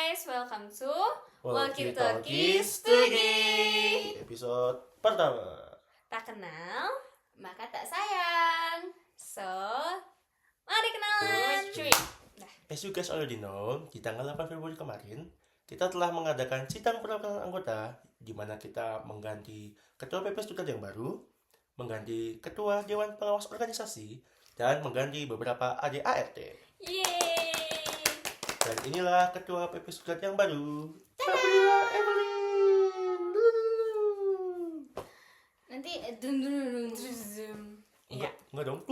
guys, welcome to Walkie Talkie Talkie Studi. Episode pertama. Tak kenal, maka tak sayang. So, mari kenalan. Cuy. As you guys already know, di tanggal 8 Februari kemarin, kita telah mengadakan sidang perwakilan anggota, di mana kita mengganti Ketua PP Stuttgart yang baru, mengganti Ketua Dewan Pengawas Organisasi, dan mengganti beberapa AD/ART. Yeay. Dan inilah Ketua PP Stuttgart yang baru. Fabria Evelyn. Nanti zoom. Iya. Enggak dong.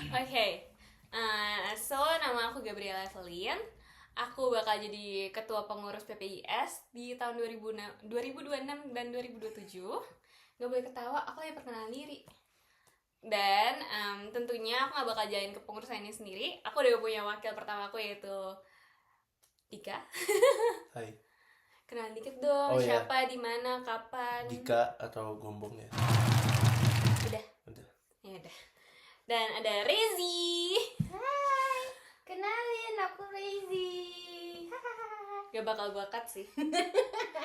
Oke. So nama aku Gabriela Evelyn. Aku bakal jadi ketua pengurus PPIS di tahun 2026 dan 2027. Gak boleh ketawa, aku lagi perkenalan diri. Dan tentunya aku gak bakal jalanin kepengurusan ini sendiri. Aku udah punya wakil pertama aku, yaitu Dika. Hai. Kenalan dikit dong, Oh, iya. siapa, di mana, kapan. Dika atau Gombong ya? Udah. Udah. Ya udah. Dan ada Rezi. Hai, kenalin aku Rezi. Gak bakal gua cut sih.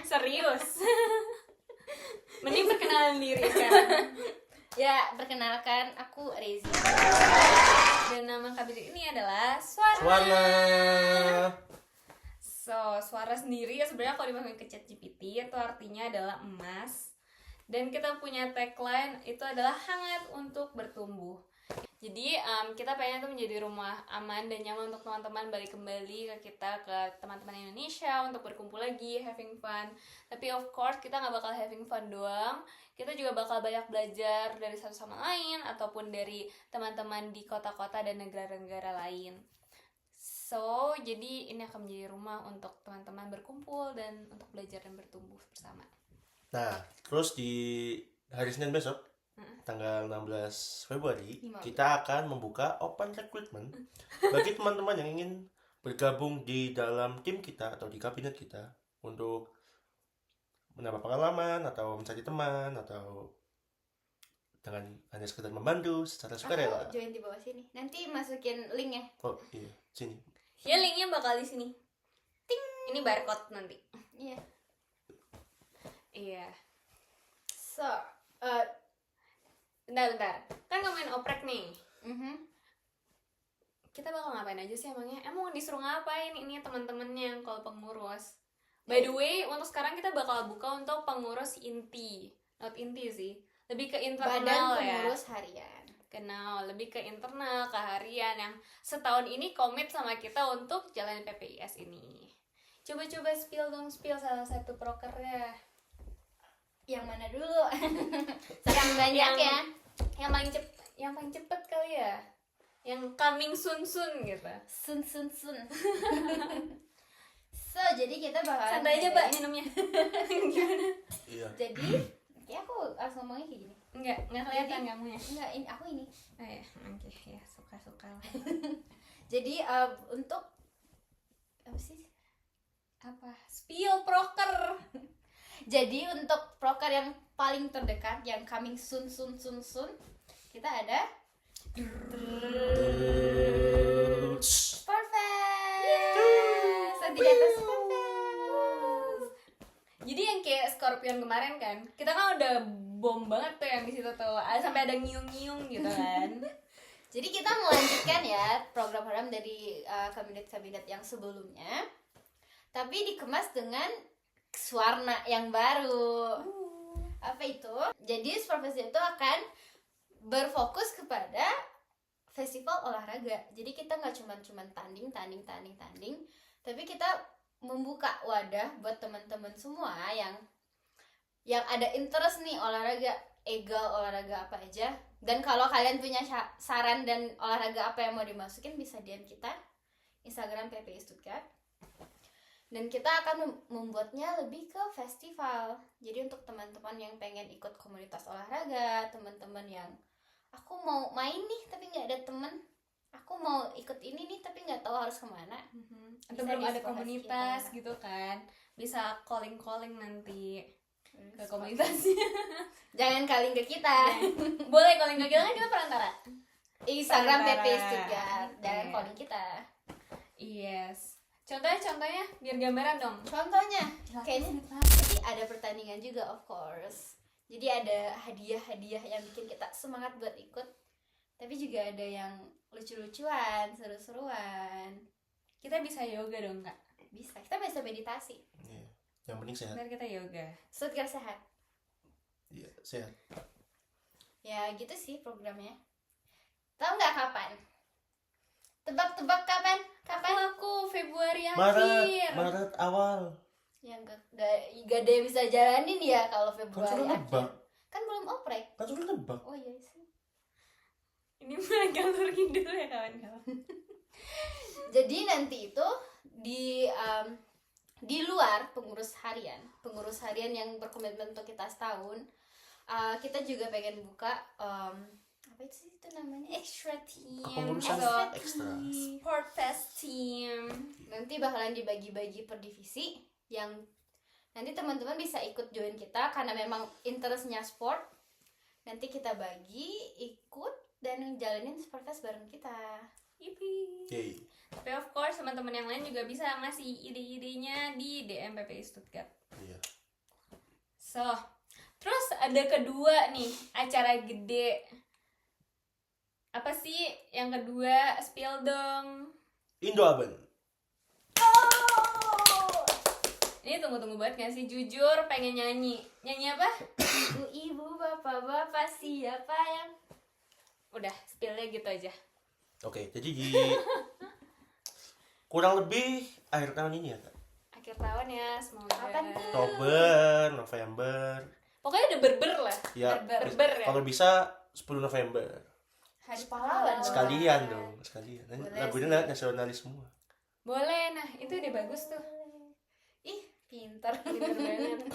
Serius. Mending perkenalan diri sekarang. Ya, perkenalkan aku Rezi. Dan nama kabit ini adalah Suara. Warna. So, suara sendiri ya sebenarnya kalau dimasukin ke ChatGPT itu artinya adalah emas. Dan kita punya tagline itu adalah hangat untuk bertumbuh. Jadi kita pengen tuh menjadi rumah aman dan nyaman untuk teman-teman balik kembali ke kita, ke teman-teman Indonesia untuk berkumpul lagi, having fun. Tapi of course kita nggak bakal having fun doang. Kita juga bakal banyak belajar dari satu sama lain ataupun dari teman-teman di kota-kota dan negara-negara lain. So, jadi ini akan menjadi rumah untuk teman-teman berkumpul dan untuk belajar dan bertumbuh bersama. Nah, terus di hari Senin besok, tanggal 16 Februari, kita akan membuka open recruitment bagi teman-teman yang ingin bergabung di dalam tim kita atau di kabinet kita untuk menambah pengalaman atau mencari teman atau dengan hanya sekedar membantu secara sukarela. Aku join di bawah sini. Nanti masukin link ya. Oh iya, sini. Ya linknya bakal di sini. Ting. Ini barcode nanti. Iya. Iya. So, Bentar. Kan ngomongin oprek nih. mhm. Kita bakal ngapain aja sih emangnya? Emang disuruh ngapain ini teman-temannya yang kalau pengurus? By the way, untuk sekarang kita bakal buka untuk pengurus inti. Not inti sih. Lebih ke internal Badan ya. Pengurus Harian. Kenal, lebih ke internal, ke harian yang setahun ini komit sama kita untuk jalanin PPIS ini. Coba-coba spill salah satu prokernya. Yang mana dulu? Sayang banyak ya. Yang paling cepet kali ya. Yang coming soon gitu. Sun. So, jadi kita bakalan Santai aja, Mbak, minumnya. Gimana? Iya. Jadi, ya aku harus ngomongnya kayak gini. Enggak kelihatan kamu ya. Enggak, ini aku ini. Oh ya, oke, ya suka-suka lah. Jadi, untuk apa sih? Apa? Spill proker. Jadi untuk proker yang paling terdekat, yang coming soon, kita ada Perfect. Nanti di atas Perfect. Jadi yang kayak Scorpion kemarin kan, kita kan udah bom banget tuh yang di situ tuh, sampai ada ngiung-ngiung gitu kan. Jadi kita melanjutkan ya program-program dari kabinet-kabinet yang sebelumnya, tapi dikemas dengan warna yang baru. Apa itu? Jadi Superfest itu akan berfokus kepada festival olahraga. Jadi kita nggak cuma tanding, tapi kita membuka wadah buat teman-teman semua yang ada interest nih olahraga, egal olahraga apa aja. Dan kalau kalian punya saran dan olahraga apa yang mau dimasukin, bisa DM kita Instagram PPI Stuttgart. Dan kita akan membuatnya lebih ke festival. Jadi untuk teman-teman yang pengen ikut komunitas olahraga, teman-teman yang aku mau main nih tapi nggak ada teman, aku mau ikut ini nih tapi nggak tahu harus kemana, Atau bisa belum di ada Superfest komunitas kita. gitu kan, bisa calling nanti ke komunitasnya. Jangan calling ke kita. Boleh calling ke kita, kan kita perantara. Instagram PP Sementara. Stuttgart dan Iya. calling kita. Yes. Contohnya biar gambaran dong. Contohnya, kayaknya nanti ada pertandingan juga of course. Jadi ada hadiah-hadiah yang bikin kita semangat buat ikut. Tapi juga ada yang lucu-lucuan, seru-seruan. Kita bisa yoga dong, Kak. Bisa, kita bisa meditasi. Iya. Yang penting sehat. Biar kita yoga. Stuttgart sehat. Iya, sehat. Ya gitu sih programnya. Tahu nggak kapan? Tebak-tebak kapan? Kapan? Aku Februari Maret, akhir. Maret awal. Yang gak ada yang bisa jalanin ya kalau Kan Februari sudah akhir. nebak. Kan belum oprek. Kan sudah nebak. Oh iya sih. Ini mah galur ngidul ya kawan-kawan. Jadi nanti itu di luar pengurus harian yang berkomitmen untuk kita setahun, kita juga pengen buka apa itu namanya Extra team. Kepengurusan atau ekstra. Sport fest team. nanti bakalan dibagi-bagi per divisi yang nanti teman-teman bisa ikut join kita karena memang interestnya sport. Nanti kita bagi ikut dan jalanin sport fest bareng kita. Yippee. Yay. Tapi of course teman-teman yang lain juga bisa ngasih ide-idenya di DM PPI Stuttgart. Iya. So, terus ada kedua nih, acara gede. Apa sih yang kedua? Spill dong. Indoaben. Ini tunggu-tunggu banget gak sih? Jujur pengen nyanyi. Nyanyi apa? Ibu-ibu, bapak-bapak, siapa yang Udah, spillnya gitu aja. Oke, jadi di kurang lebih akhir tahun ini ya, Kak. Akhir tahun ya, semoga. Kapan tuh? Oktober, November. Pokoknya udah berber lah. Ya, Berber ya. kalau bisa 10 November. Hari pahlawan dong. Sekalian dong, sekalian. Boleh Lagunya sih. nasionalis semua. Boleh, nah itu udah bagus tuh. Ih, pintar. Bener banget.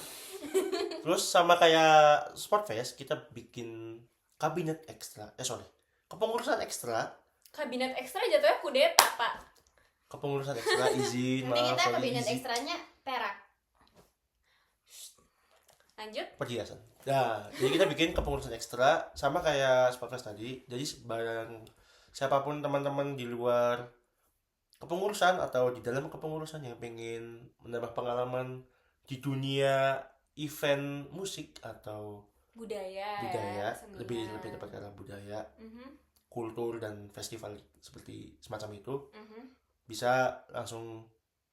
Terus sama kayak Sportfest, kita bikin kabinet ekstra. Kepengurusan ekstra. Kabinet ekstra jatuhnya kudeta, Pak. Kepengurusan ekstra izin, Nanti maaf, kita sorry, kabinet izin. ekstranya perak. Lanjut. Perhiasan. Nah, jadi kita bikin kepengurusan ekstra sama kayak Sportfest tadi. Jadi barang siapapun teman-teman di luar kepengurusan atau di dalam kepengurusan yang pengen menambah pengalaman di dunia event musik atau Budaya. budaya, seniman. lebih tepat kata budaya, Mhm, kultur dan festival seperti semacam itu, mhm. bisa langsung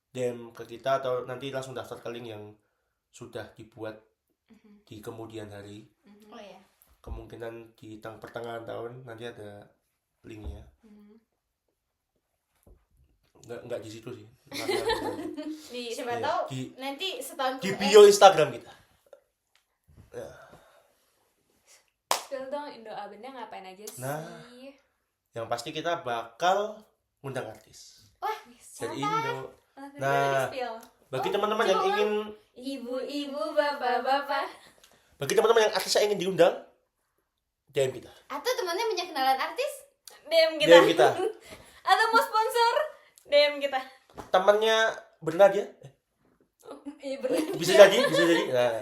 DM ke kita atau nanti langsung daftar ke link yang sudah dibuat di kemudian hari. Oh ya. Kemungkinan di pertengahan tahun nanti ada linknya. Nggak di situ sih. Nanti ada Di siapa Iya, tahu di- nanti setahun di kemudian- bio Instagram kita. Ya. Spill dong Indo Abennya ngapain aja sih? Nah. Yang pasti kita bakal ngundang artis Wah, dari siapa? Indo. Nah, Nah. spill. Bagi teman-teman yang coba. ingin, Ibu-ibu, bapak-bapak. bagi teman-teman yang artisnya ingin diundang, DM kita. Atau temannya punya kenalan artis? DM kita. DM kita. Atau mau sponsor? DM kita. Temannya Bernadia, Iya benar. bisa jadi. Nah.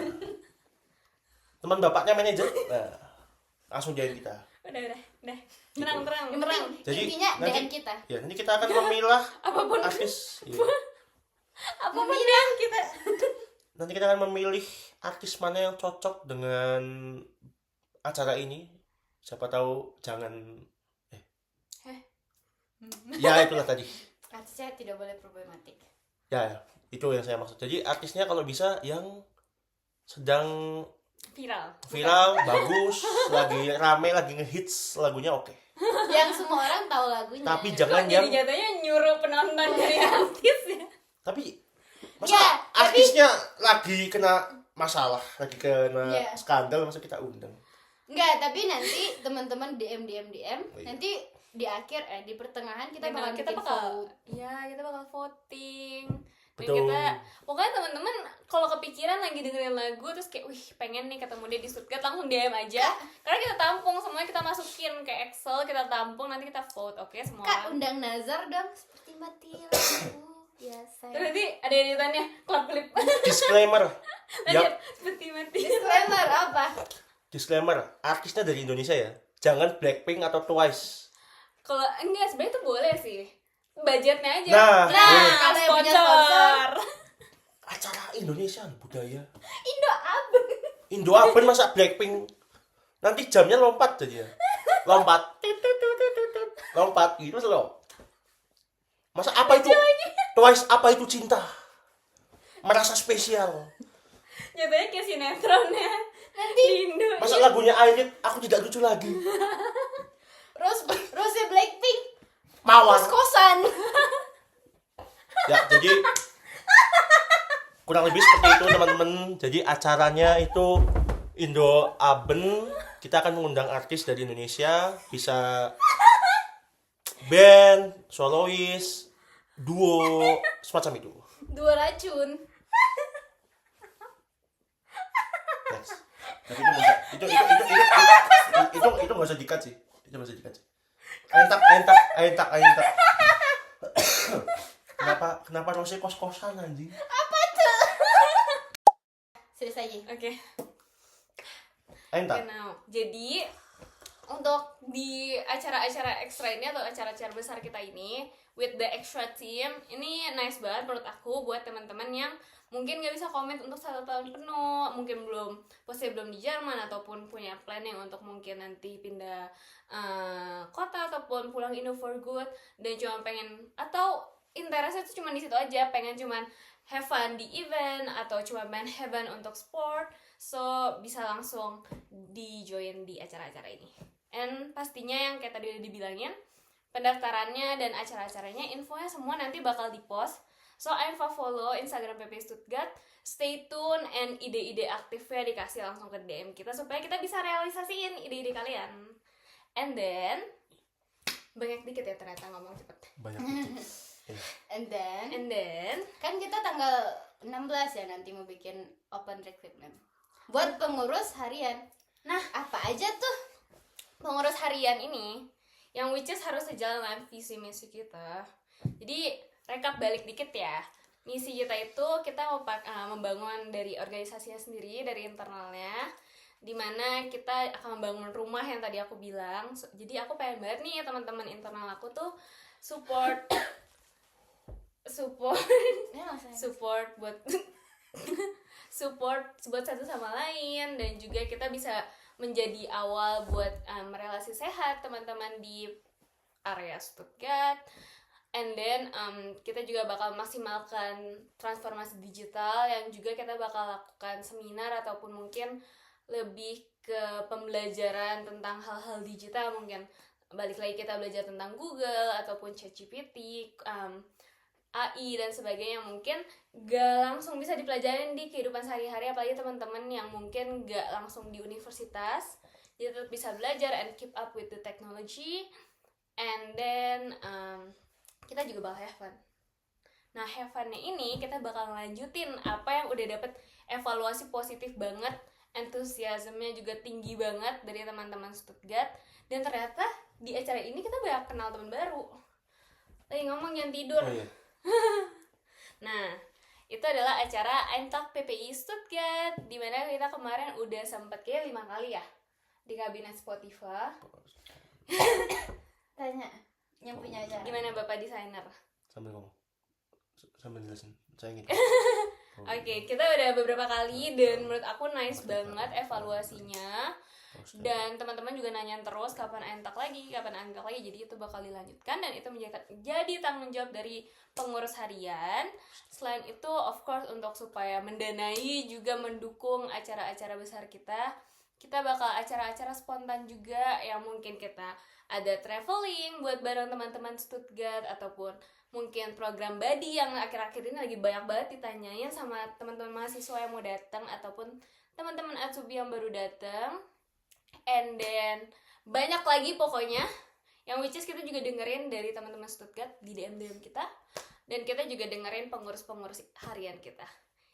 Teman bapaknya manajer, nah, langsung DM kita. Udah. Tenang. Yang penting Jadi, intinya nanti- DM kita. Ya, nanti kita akan memilah Apapun artis. Iya. apapun DM kita. Nanti kita akan memilih artis mana yang cocok dengan acara ini. Siapa tahu jangan ya itulah tadi. Artisnya tidak boleh problematik. Ya, itu yang saya maksud. Jadi artisnya kalau bisa yang sedang Viral. bagus, lagi rame, lagi ngehits lagunya oke. Yang semua orang tahu lagunya. Tapi Kok jangan jadi yang jatuhnya nyuruh penonton dari artis ya? tapi masa Ya, tapi- artisnya lagi kena masalah, lagi kena Ya. skandal masa kita undang. Enggak, tapi nanti teman-teman DM. Oh, iya. Nanti di akhir di pertengahan kita Kita bakal bakal vote. kita bakal voting. Dan Betul. kita pokoknya teman-teman kalau kepikiran lagi dengerin lagu terus kayak wih pengen nih ketemu dia di Stuttgart, langsung DM aja. Karena kita tampung semuanya, kita masukin ke Excel, kita tampung, nanti kita vote, oke semua Kak, orang. undang Nazar dong seperti mati lampu biasa. Terus nanti ada editannya klip. Disclaimer. Lanjut, Ya, seperti mati. Disclaimer apa? disclaimer. Artisnya dari Indonesia ya. Jangan Blackpink atau Twice. Kalau enggak sebenarnya itu boleh sih. Budgetnya aja. Nah, boleh. Kalau yang punya sponsor, Acara Indonesia budaya. Indo Aben. Indo Aben masa Blackpink. Nanti jamnya lompat jadinya. Lompat. Lompat gitu loh. Masa apa itu? Twice apa itu cinta? Merasa spesial. Nyatanya kayak sinetronnya Nanti di Indo. Masa lagunya Airit aku tidak lucu lagi. Rose Blackpink Mawar. kos-kosan. Ya, jadi kurang lebih seperti itu teman-teman. Jadi acaranya itu Indo Aben. Kita akan mengundang artis dari Indonesia, bisa band, solois, duo, semacam itu. Dua racun. Next. Tapi itu nggak usah, itu nggak usah dikat sih. Itu nggak usah dikat sih. Ayentak. Kenapa Rose kos-kosan anjing? Serius aja. Oke. Ayentak. Genau. Jadi untuk di acara-acara ekstra ini atau acara-acara besar kita ini with the extra team ini nice banget menurut aku buat teman-teman yang mungkin nggak bisa komit untuk 1 tahun penuh, mungkin belum di Jerman ataupun punya planning untuk mungkin nanti pindah kota ataupun pulang Indo for good dan cuma pengen atau interestnya itu cuma di situ aja, pengen cuman have fun di event atau cuma main heaven untuk sport, so bisa langsung di join di acara-acara ini. And pastinya yang kayak tadi udah dibilangin, pendaftarannya dan acara-acaranya infonya semua nanti bakal di post. So follow Instagram PP Stuttgart, stay tune, and ide-ide aktifnya dikasih langsung ke DM kita supaya kita bisa realisasiin ide-ide kalian. And then banyak dikit ya ternyata ngomong cepet. Banyak itu. And then kan kita tanggal 16 ya nanti mau bikin open recruitment buat pengurus harian. Nah, Apa aja tuh? pengurus harian ini yang which is harus sejalan dengan visi misi kita. Jadi rekap balik dikit ya. Misi kita itu kita mau membangun dari organisasinya sendiri, dari internalnya, dimana kita akan membangun rumah yang tadi aku bilang. Jadi aku pengen banget nih teman-teman internal aku tuh support buat support satu sama lain, dan juga kita bisa menjadi awal buat relasi sehat teman-teman di area Stuttgart. And then kita juga bakal maksimalkan transformasi digital, yang juga kita bakal lakukan seminar ataupun mungkin lebih ke pembelajaran tentang hal-hal digital, mungkin balik lagi kita belajar tentang Google ataupun ChatGPT, AI dan sebagainya, yang mungkin gak langsung bisa dipelajarin di kehidupan sehari-hari, apalagi teman-teman yang mungkin gak langsung di universitas, jadi tetap bisa belajar and keep up with the technology. And then kita juga bakal have fun. Nah, have fun-nya ini kita bakal lanjutin apa yang udah dapet evaluasi positif banget, entusiasmenya juga tinggi banget dari teman-teman Stuttgart, dan ternyata di acara ini kita banyak kenal teman baru. Lagi ngomong jangan tidur. Oh, iya. Nah, itu adalah acara Eintalk PPI Stuttgart, dimana kita kemarin udah sempet kayak 5 kali ya di kabinet Spotify. Tanya yang punya acara. Gimana Bapak desainer? Sambil ngomong. Sambil jelasin. Saya ingin. Oke, kita udah beberapa kali dan menurut aku nice banget evaluasinya. Dan teman-teman juga nanyain terus kapan Eintalk lagi, jadi itu bakal dilanjutkan dan itu menjadi tanggung jawab dari pengurus harian. Selain itu of course untuk supaya mendanai juga mendukung acara-acara besar kita bakal acara-acara spontan juga, yang mungkin kita ada traveling buat bareng teman-teman Stuttgart, ataupun mungkin program Buddy yang akhir-akhir ini lagi banyak banget ditanyain sama teman-teman mahasiswa yang mau datang ataupun teman-teman Atsubi yang baru datang. And then banyak lagi pokoknya yang which is kita juga dengerin dari teman-teman Stuttgart di DM kita, dan kita juga dengerin pengurus-pengurus harian kita,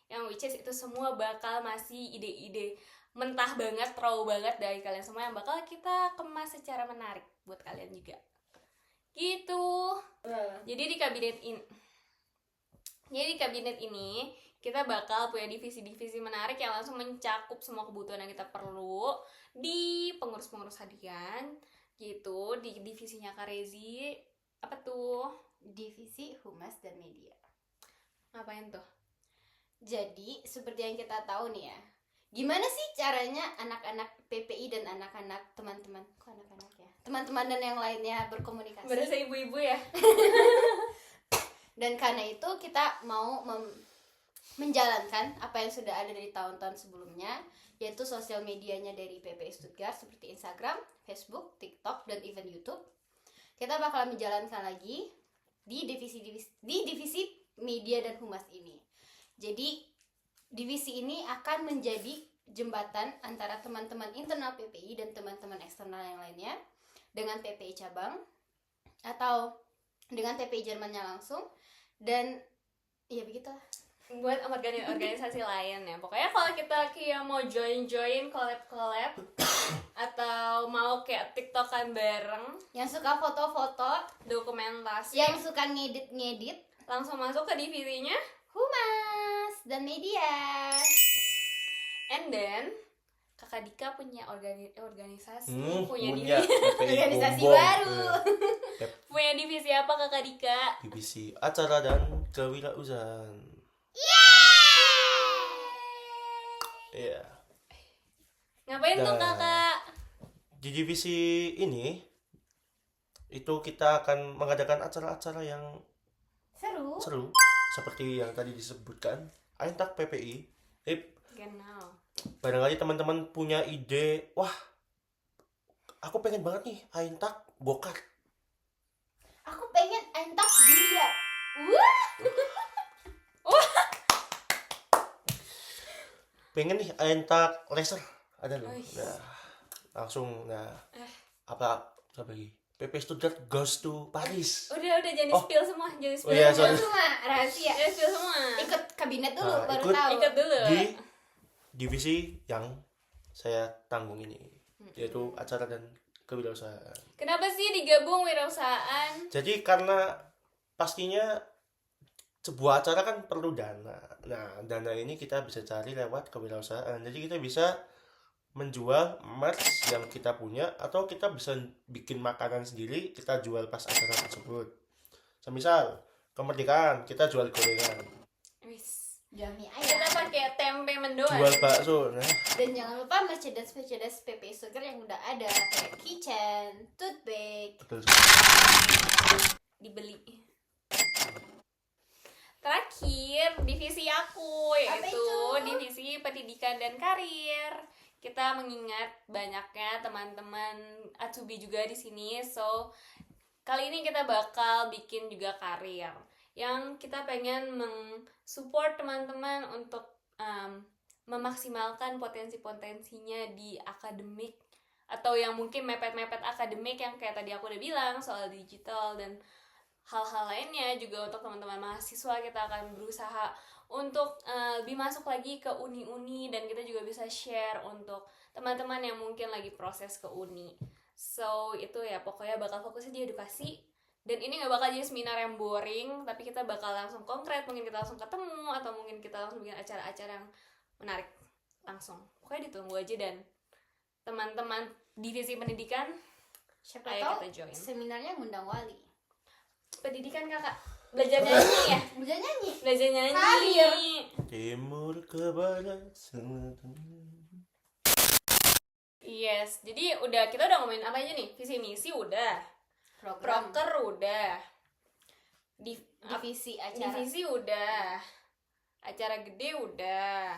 yang which is itu semua bakal masih ide-ide mentah banget, raw banget dari kalian semua, yang bakal kita kemas secara menarik buat kalian juga gitu. Jadi di kabinet ini kita bakal punya divisi-divisi menarik yang langsung mencakup semua kebutuhan yang kita perlu di pengurus-pengurus harian gitu. di divisinya Kak Rezi. Apa tuh? Divisi Humas dan Media. Ngapain tuh? Jadi seperti yang kita tahu nih ya, gimana sih caranya anak-anak PPI dan anak-anak teman-teman, kok anak-anak ya, teman-teman dan yang lainnya berkomunikasi. Berasa ibu-ibu ya? Dan karena itu kita mau menjalankan apa yang sudah ada dari tahun-tahun sebelumnya, yaitu sosial medianya dari PPI Stuttgart seperti Instagram, Facebook, TikTok, dan even YouTube. Kita bakal menjalankan lagi di divisi media dan humas ini. Jadi divisi ini akan menjadi jembatan antara teman-teman internal PPI dan teman-teman eksternal yang lainnya dengan PPI cabang atau dengan PPI Jermannya langsung, dan ya begitulah. Buat organisasi lain ya. Pokoknya kalau kita kayak mau join collab atau mau kayak TikTokan bareng, Yang suka foto-foto, dokumentasi, yang suka ngedit-ngedit, langsung masuk ke divisinya. humas dan media. And then Kakak Dika punya organisasi, punya divisi, PPI Organisasi Bombong. baru. punya divisi apa Kakak Dika? Divisi acara dan kewirausahaan. Iya. Ngapain tuh Dan Kakak? di divisi ini itu kita akan mengadakan acara-acara yang Seru. seru seperti yang tadi disebutkan Aintak PPI. Genau. Barangkali teman-teman punya ide, wah, aku pengen banget nih Aintak go-kart. Aku pengen entak biliar. Wah. Pengen nih Aintak laser, ada loh. Wih. Nah, langsung apa lagi? PP Stuttgart goes to Paris. Udah jangan Oh. spill semua, jangan Oh spill iya, semua. sorry. Semua rahasia. Jangan spill semua. Ikut kabinet dulu Nah, baru ikut. tahu. Ikut dulu. Di divisi yang saya tanggung ini, yaitu acara dan kewirausahaan. Kenapa sih digabung wirausahaan? Jadi karena pastinya sebuah acara kan perlu dana. Nah, dana ini kita bisa cari lewat kewirausahaan. Jadi kita bisa menjual merch yang kita punya, atau kita bisa bikin makanan sendiri, kita jual pas acara tersebut. Semisal kemerdekaan, kita jual gorengan, Wis. Jual mie Kita ayam. pakai tempe mendoan. jual bakso. Nah, Dan jangan lupa merchandise PPI Stuttgart yang udah ada kayak keychain, tote bag. betul. Dibeli. Terakhir, divisi aku, Apa yaitu itu? divisi pendidikan dan karir. Kita mengingat banyaknya teman-teman Atsubi juga di sini, so kali ini kita bakal bikin juga karir yang kita pengen mensupport teman-teman untuk memaksimalkan potensi-potensinya di akademik, atau yang mungkin mepet-mepet akademik yang kayak tadi aku udah bilang soal digital dan hal-hal lainnya. Juga untuk teman-teman mahasiswa kita akan berusaha untuk lebih masuk lagi ke uni-uni, dan kita juga bisa share untuk teman-teman yang mungkin lagi proses ke uni. So itu ya, pokoknya bakal fokusnya di edukasi, dan ini gak bakal jadi seminar yang boring, tapi kita bakal langsung konkret. Mungkin kita langsung ketemu, atau mungkin kita langsung bikin acara-acara yang menarik langsung. Pokoknya ditunggu aja, dan teman-teman divisi pendidikan, Siapa ayo tahu kita join. seminarnya ngundang wali. Pendidikan kakak, belajar nyanyi ya? Bisa nyanyi. Belajar nyanyi. Karir. Timur ke barat selatan. Yes, jadi kita udah ngomongin apa aja nih? Visi misi udah, Program. proker udah, Divisi acara. divisi udah, acara gede udah.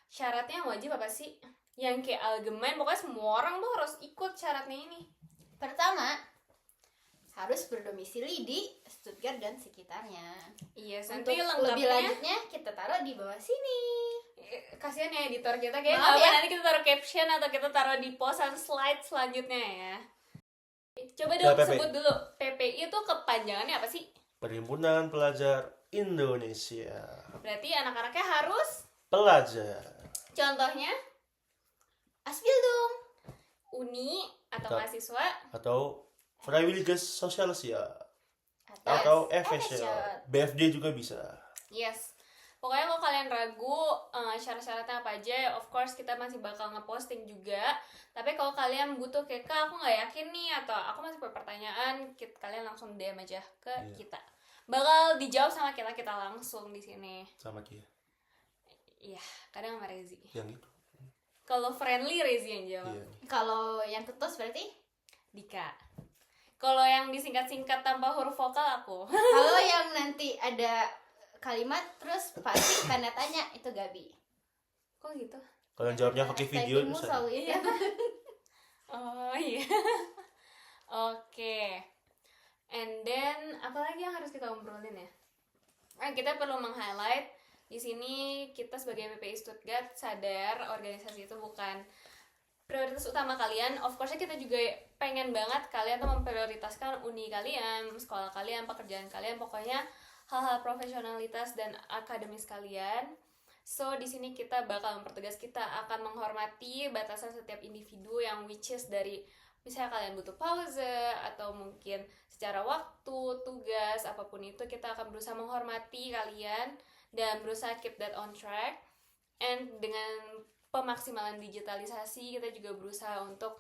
Syaratnya yang wajib apa sih? Yang kayak algemen, pokoknya semua orang tuh harus ikut syaratnya ini. Pertama, harus berdomisili di Stuttgart dan sekitarnya. Yes, Untuk nanti lebih lengkapnya lanjutnya kita taruh di bawah sini. kasihan ya editor kita, kayak Maaf nggak apa ya. nanti kita taruh caption atau kita taruh di post atau slide selanjutnya ya. Coba Ya, dong PPI. sebut dulu, PPI itu kepanjangannya apa sih? Perhimpunan Pelajar Indonesia. Berarti anak-anaknya harus, Pelajar. contohnya Asbildung. uni atau Betul. mahasiswa Atau Freiwilliges Soziales ya, Atas atau FSL. FSL. BFD juga bisa. yes. Pokoknya kalau kalian ragu syarat-syaratnya apa aja, of course kita masih bakal ngeposting juga. Tapi kalau kalian butuh kayak, Kak, aku nggak yakin nih, atau aku masih punya pertanyaan, kalian langsung DM aja ke kita. Bakal dijawab sama kita langsung di sini. Sama dia. Iya, kadang sama Rezi. Yang itu. Kalau friendly Rezi yang jawab. Iya. Kalau yang ketus berarti? Dika. Kalau yang disingkat-singkat tanpa huruf vokal aku. Kalau yang nanti ada kalimat terus pasti tanda tanya, itu Gabi. Kok gitu? Kalau yang jawabnya pakai video Typingmu bisa. selalu ini apa? Oh iya. Oke. And then apa lagi yang harus kita obrolin ya? Kita perlu meng-highlight di sini kita sebagai PPI Stuttgart sadar organisasi itu bukan prioritas utama kalian. Of course kita juga pengen banget kalian tuh memprioritaskan uni kalian, sekolah kalian, pekerjaan kalian, pokoknya hal-hal profesionalitas dan akademis kalian. So di sini kita bakal mempertegas kita akan menghormati batasan setiap individu yang which is dari misalnya kalian butuh pause atau mungkin secara waktu, tugas, apapun itu kita akan berusaha menghormati kalian dan berusaha keep that on track. And dengan pemaksimalan digitalisasi kita juga berusaha untuk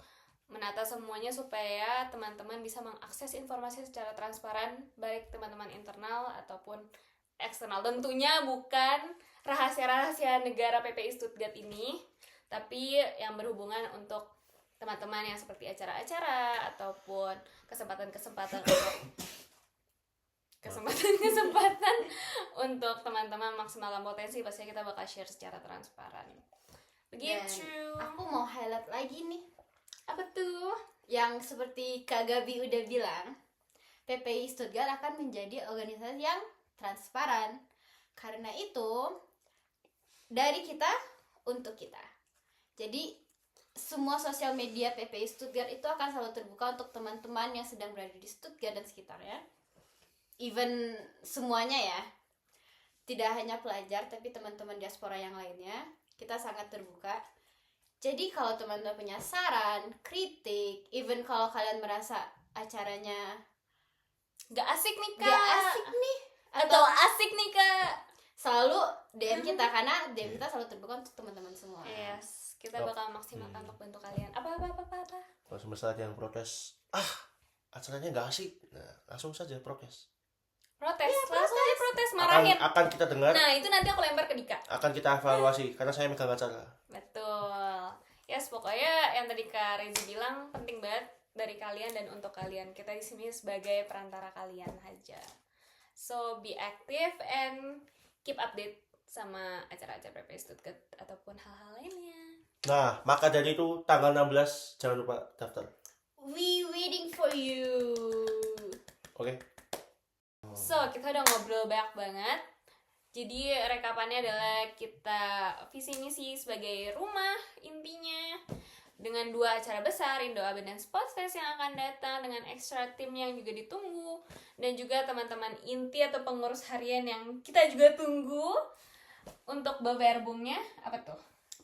menata semuanya supaya teman-teman bisa mengakses informasi secara transparan, baik teman-teman internal ataupun eksternal. Tentunya bukan rahasia-rahasia negara PPI Stuttgart ini, tapi yang berhubungan untuk teman-teman yang seperti acara-acara ataupun kesempatan-kesempatan untuk teman-teman maksimalkan potensi, pasti kita bakal share secara transparan. Begitu. Dan aku mau highlight lagi nih. Apa tuh? Yang seperti Kak Gabi udah bilang, PPI Stuttgart akan menjadi organisasi yang transparan. Karena itu dari kita untuk kita. Jadi semua sosial media PPI Stuttgart itu akan selalu terbuka untuk teman-teman yang sedang berada di Stuttgart dan sekitarnya. Even semuanya ya. Tidak hanya pelajar tapi teman-teman diaspora yang lainnya. Kita sangat terbuka. Jadi kalau teman-teman punya saran, kritik, even kalau kalian merasa acaranya Gak asik nih Kak. gak asik nih Atau asik nih Kak. selalu DM kita, karena DM kita selalu terbuka untuk teman-teman semua. Yes, kita bakal maksimalkan untuk bantu kalian. Apa. Kalau misalnya yang protes, acaranya nggak asik, nah, langsung saja protes. Protes, langsung aja protes, marahin. Akan kita dengar, Nah, itu nanti aku lempar ke Dika. akan kita evaluasi karena saya megang acara. Betul. Yes, pokoknya yang tadi Kak Rezi bilang penting banget dari kalian dan untuk kalian. Kita di sini sebagai perantara kalian aja. So, be active and keep update sama acara-acara PPI Stuttgart ataupun hal-hal lainnya. Nah, maka dari itu tanggal 16 jangan lupa daftar. We waiting for you. Oke? So, kita udah ngobrol banyak banget. Jadi, rekapannya adalah kita visi misi sebagai rumah intinya. Dengan 2 acara besar, Indo Aben dan Spotfest yang akan datang, dengan extra tim yang juga ditunggu, dan juga teman-teman inti atau pengurus harian yang kita juga tunggu untuk berbumnya. Apa tuh?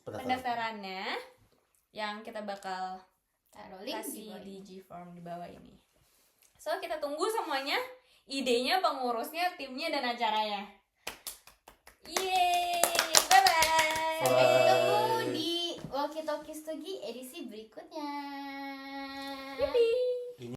Pendaftarannya yang kita bakal Taruh link kasih di di G-Form di bawah ini. So, kita tunggu semuanya, idenya, pengurusnya, timnya, dan acaranya. Yeay, bye-bye. Sampai ketemu di Walkie Talkie Stogi edisi berikutnya. Yippee.